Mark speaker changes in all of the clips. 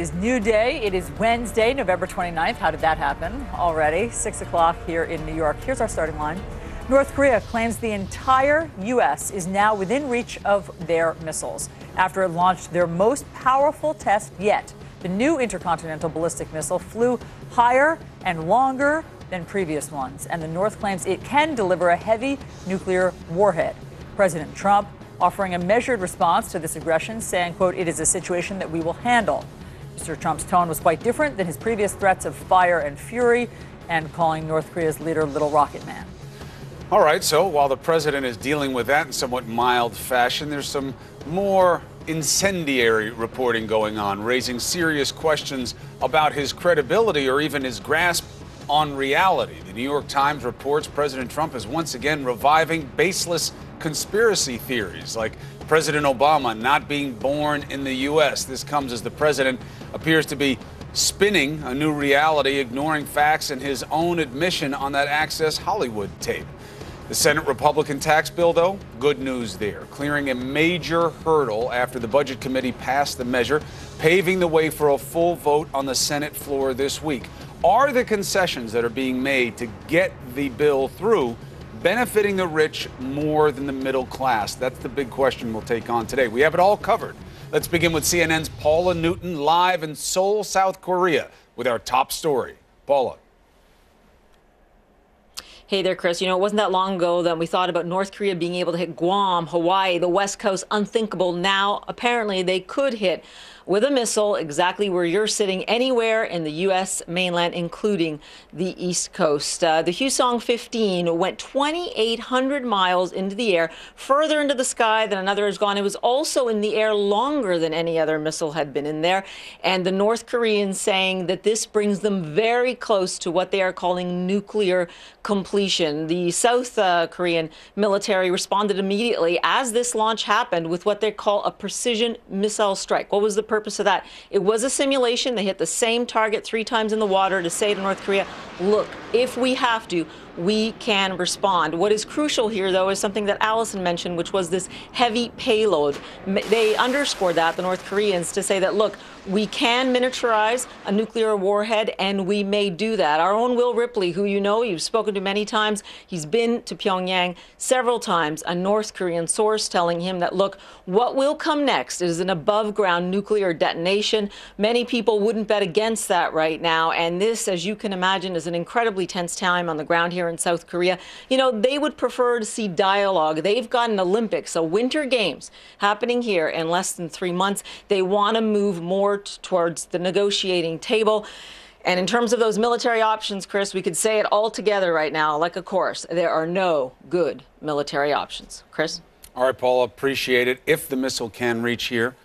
Speaker 1: is new day. It is Wednesday, November 29th. How did that happen already? 6 o'clock here in New York. Here's our starting line. North Korea claims the entire U.S. is now within reach of their missiles after it launched their most powerful test yet. The new intercontinental ballistic missile flew higher and longer than previous ones, and the North claims it can deliver a heavy nuclear warhead. President Trump offering a measured response to this aggression, saying, quote, "It is a situation that we will handle." Mr. Trump's tone was quite different than his previous threats of fire and fury, and calling North Korea's leader Little Rocket Man.
Speaker 2: All right, so while the president is dealing with that in somewhat mild fashion, there's some more incendiary reporting going on, raising serious questions about his credibility or even his grasp on reality. The New York Times reports President Trump is once again reviving baseless conspiracy theories like President Obama not being born in the U.S. This comes as the president appears to be spinning a new reality, ignoring facts and his own admission on that Access Hollywood tape. The Senate Republican tax bill, though, good news there, clearing a major hurdle after the Budget Committee passed the measure, paving the way for a full vote on the Senate floor this week. Are the concessions that are being made to get the bill through benefiting the rich more than the middle class? That's the big question we'll take on today. We have it all covered. Let's begin with CNN's Paula Newton live in Seoul, South Korea, with our top story. Paula.
Speaker 3: Hey there, Chris. You know, it wasn't that long ago that we thought about North Korea being able to hit Guam, Hawaii, the West Coast, unthinkable. Now, apparently, they could hit with a missile exactly where you're sitting, anywhere in the U.S. mainland, including the East Coast. The Hwasong-15 went 2,800 miles into the air, further into the sky than another has gone. It was also in the air longer than any other missile had been in there. And the North Koreans saying that this brings them very close to what they are calling nuclear completion. The South Korean military responded immediately as this launch happened with what they call a precision missile strike. What was the purpose of that? It was a simulation. They hit the same target 3 times in the water to say to North Korea, look, if we have to, we can respond. What is crucial here, though, is something that Allison mentioned, which was this heavy payload. They underscored that, the North Koreans, to say that, look, we can miniaturize a nuclear warhead, and we may do that. Our own Will Ripley, who you know, you've spoken to many times, he's been to Pyongyang several times, a North Korean source telling him that, look, what will come next is an above-ground nuclear detonation. Many people wouldn't bet against that right now, and this, as you can imagine, is an incredibly tense time on the ground here in South Korea. You know, they would prefer to see dialogue. They've got an Olympics, a Winter Games, happening here in less than 3 months. They want to move more towards the negotiating table. And in terms of those military options, Chris, we could say it all together right now, like a chorus. There are no good military options. Chris?
Speaker 2: All right, Paula, appreciate it. If the missile can reach here,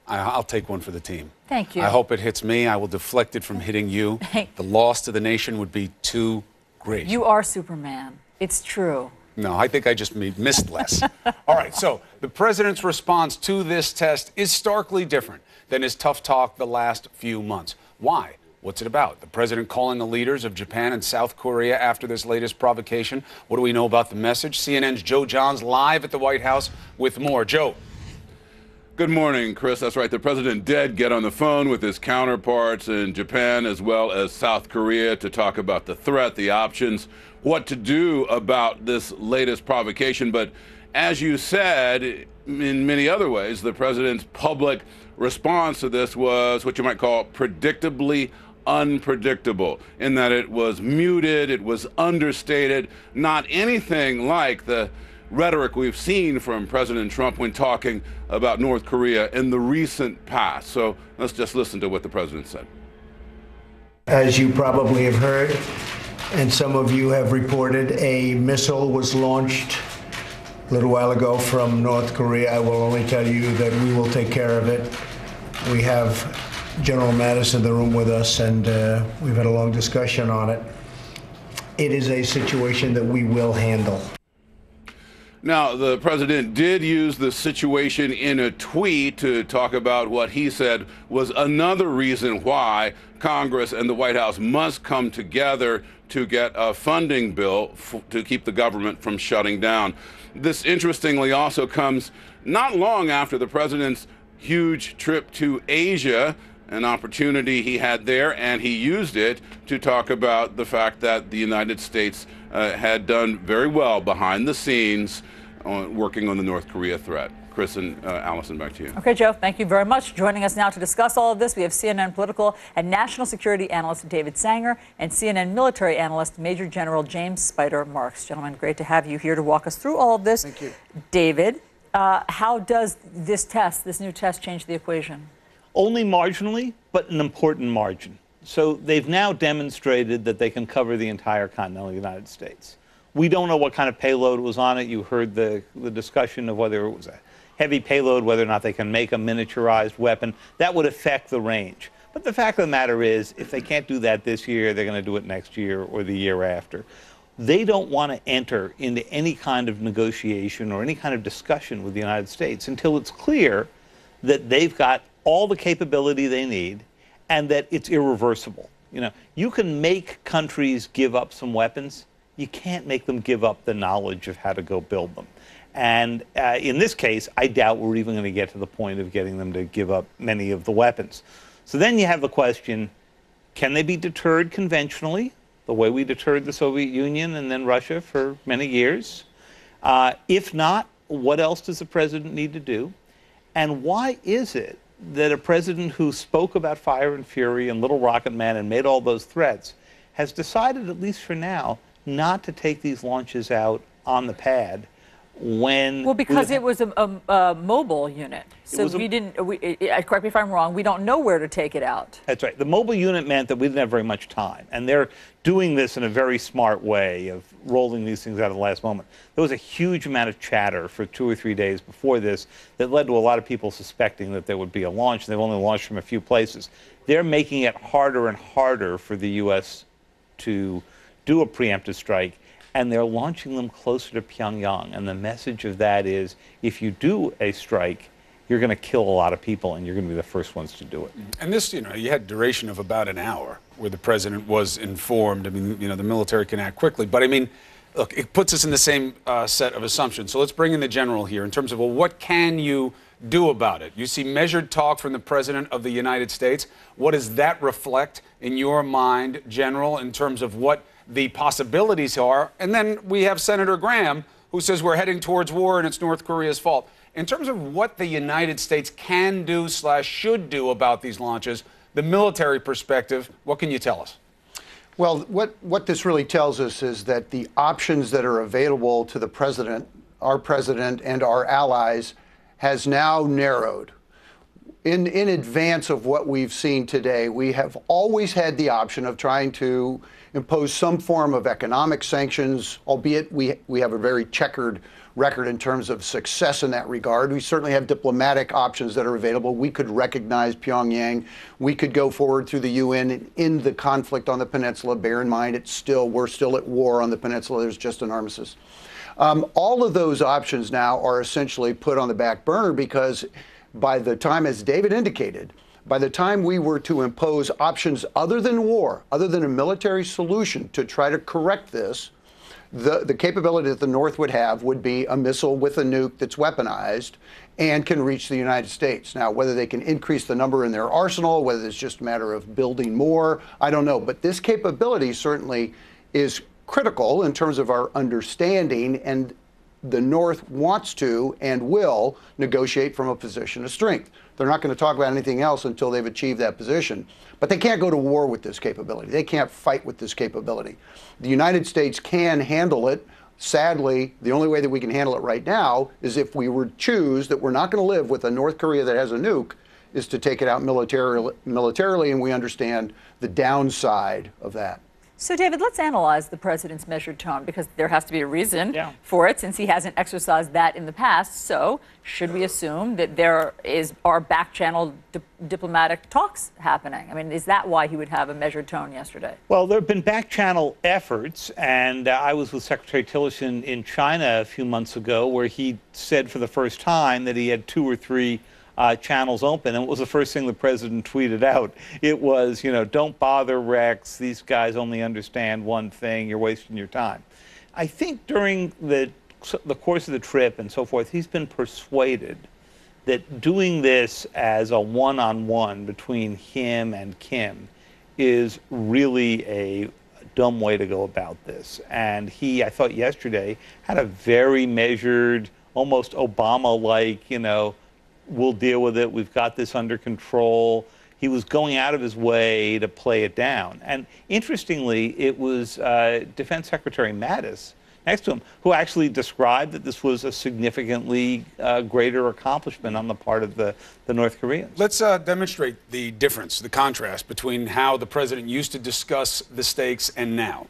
Speaker 2: I'll take one for the team.
Speaker 1: Thank you.
Speaker 2: I hope it hits me. I will deflect it from hitting you. The loss to the nation would be too great.
Speaker 1: You are Superman. It's true.
Speaker 2: No, I think I just missed less. All right, so the president's response to this test is starkly different than his tough talk the last few months. Why? What's it about? The president calling the leaders of Japan and South Korea after this latest provocation. What do we know about the message? CNN's Joe Johns live at the White House with more. Joe.
Speaker 4: Good morning, Chris. That's right. The president did get on the phone with his counterparts in Japan as well as South Korea to talk about the threat, the options, what to do about this latest provocation. But as you said, in many other ways, the president's public response to this was what you might call predictably unpredictable, in that it was muted, it was understated, not anything like the rhetoric we've seen from President Trump when talking about North Korea in the recent past. So let's just listen to what the president said.
Speaker 5: As you probably have heard, and some of you have reported, a missile was launched a little while ago from North Korea. I will only tell you that we will take care of it. We have General Mattis in the room with us, and we've had a long discussion on it. It is a situation that we will handle.
Speaker 4: Now, the president did use the situation in a tweet to talk about what he said was another reason why Congress and the White House must come together to get a funding bill to keep the government from shutting down. This, interestingly, also comes not long after the president's huge trip to Asia an opportunity he had there, and he used it to talk about the fact that the United States had done very well behind the scenes working on the North Korea threat. Chris and Allison, back to you.
Speaker 1: Okay, Joe, thank you very much. Joining us now to discuss all of this, we have CNN political and national security analyst David Sanger and CNN military analyst Major General James Spider Marks. Gentlemen, great to have you here to walk us through all of this.
Speaker 6: Thank you.
Speaker 1: David, how does this new test, change the equation?
Speaker 6: Only marginally, but an important margin. So they've now demonstrated that they can cover the entire continental United States. We don't know what kind of payload was on it. You heard the discussion of whether it was a heavy payload, whether or not they can make a miniaturized weapon. That would affect the range. But the fact of the matter is, if they can't do that this year, they're going to do it next year or the year after. They don't want to enter into any kind of negotiation or any kind of discussion with the United States until it's clear that they've got all the capability they need and that it's irreversible. You know, you can make countries give up some weapons. You can't make them give up the knowledge of how to go build them. And in this case, I doubt we're even going to get to the point of getting them to give up many of the weapons. So then you have the question, can they be deterred conventionally, the way we deterred the Soviet Union and then Russia for many years? If not, what else does the president need to do? And why is it that a president who spoke about fire and fury and Little Rocket Man and made all those threats has decided, at least for now, not to take these launches out on the pad when...
Speaker 1: Well, because it was a mobile unit. So we didn't, correct me if I'm wrong, we don't know where to take it out.
Speaker 6: That's right. The mobile unit meant that we didn't have very much time. And they're doing this in a very smart way of rolling these things out at the last moment. There was a huge amount of chatter for 2 or 3 days before this that led to a lot of people suspecting that there would be a launch. They've only launched from a few places. They're making it harder and harder for the U.S. to do a preemptive strike, and they're launching them closer to Pyongyang. And the message of that is, if you do a strike, you're going to kill a lot of people, and you're going to be the first ones to do it.
Speaker 2: And this, you had duration of about an hour where the president was informed. I mean, the military can act quickly. But, I mean, look, it puts us in the same set of assumptions. So let's bring in the general here in terms of, well, what can you do about it? You see measured talk from the President of the United States. What does that reflect in your mind, General, in terms of what the possibilities are? And then we have Senator Graham, who says we're heading towards war and it's North Korea's fault. In terms of what the United States can do / should do about these launches, the military perspective, what can you tell us?
Speaker 7: Well, what this really tells us is that the options that are available to the president, our president and our allies, has now narrowed. In advance of what we've seen today, we have always had the option of trying to impose some form of economic sanctions, albeit we have a very checkered record in terms of success in that regard. We certainly have diplomatic options that are available. We could recognize Pyongyang. We could go forward through the UN in the conflict on the peninsula. Bear in mind, we're still at war on the peninsula. There's just an armistice. All of those options now are essentially put on the back burner because by the time, as David indicated, by the time we were to impose options other than war, other than a military solution to try to correct this, the capability that the North would have would be a missile with a nuke that's weaponized and can reach the United States. Now, whether they can increase the number in their arsenal, whether it's just a matter of building more, I don't know. But this capability certainly is critical in terms of our understanding, and the North wants to and will negotiate from a position of strength. They're not going to talk about anything else until they've achieved that position. But they can't go to war with this capability. They can't fight with this capability. The United States can handle it. Sadly, the only way that we can handle it right now is if we were to choose that we're not going to live with a North Korea that has a nuke, is to take it out militarily, and we understand the downside of that.
Speaker 1: So, David, let's analyze the president's measured tone, because there has to be a reason for it, since he hasn't exercised that in the past. So, should we assume that there are back-channel diplomatic talks happening? I mean, is that why he would have a measured tone yesterday?
Speaker 6: Well, there have been back-channel efforts, and I was with Secretary Tillerson in China a few months ago, where he said for the first time that he had 2 or 3 channels open. And what was the first thing the president tweeted out? It was, don't bother, Rex. These guys only understand one thing. You're wasting your time. I think during the course of the trip and so forth, he's been persuaded that doing this as a one-on-one between him and Kim is really a dumb way to go about this. And he, I thought yesterday, had a very measured, almost Obama-like, we'll deal with it, we've got this under control. He was going out of his way to play it down. And interestingly, it was Defense Secretary Mattis next to him who actually described that this was a significantly greater accomplishment on the part of the North Koreans.
Speaker 2: Let's demonstrate the difference, the contrast between how the president used to discuss the stakes and now.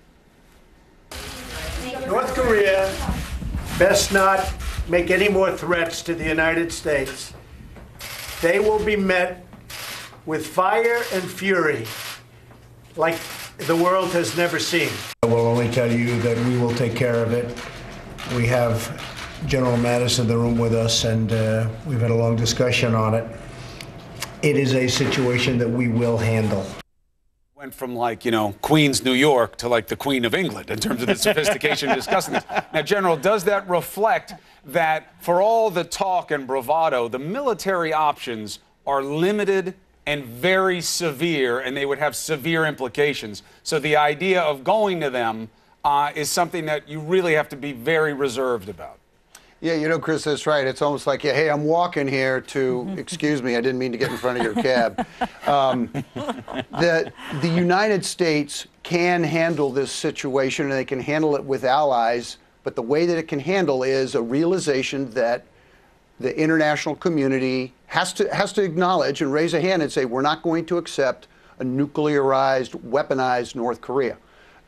Speaker 5: North Korea best not make any more threats to the United States. They will be met with fire and fury like the world has never seen. I will only tell you that we will take care of it. We have General Mattis in the room with us, and we've had a long discussion on it. It is a situation that we will handle.
Speaker 2: Went from Queens, New York to the Queen of England in terms of the sophistication of discussing this. Now, General, does that reflect that for all the talk and bravado, the military options are limited and very severe, and they would have severe implications? So the idea of going to them is something that you really have to be very reserved about.
Speaker 7: Yeah, Chris, that's right. It's almost like, hey, I'm walking here to, excuse me, I didn't mean to get in front of your cab. The United States can handle this situation, and they can handle it with allies, but the way that it can handle is a realization that the international community has to acknowledge and raise a hand and say, we're not going to accept a nuclearized, weaponized North Korea.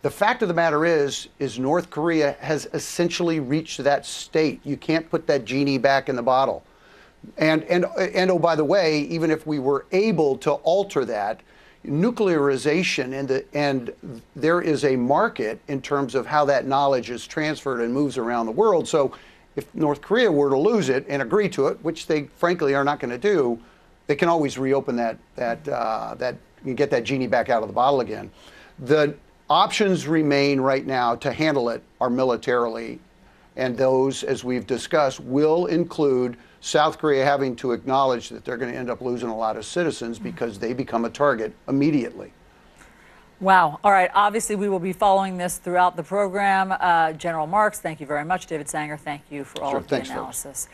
Speaker 7: The fact of the matter is North Korea has essentially reached that state. You can't put that genie back in the bottle. And oh, by the way, even if we were able to alter that, nuclearization and there is a market in terms of how that knowledge is transferred and moves around the world. So if North Korea were to lose it and agree to it, which they frankly are not going to do, they can always reopen that and get that genie back out of the bottle again. The options remain right now to handle it are militarily, and those, as we've discussed, will include South Korea having to acknowledge that they're going to end up losing a lot of citizens because they become a target immediately.
Speaker 1: Wow. All right. Obviously, we will be following this throughout the program. General Marks, thank you very much. David Sanger, thank you for all of the analysis.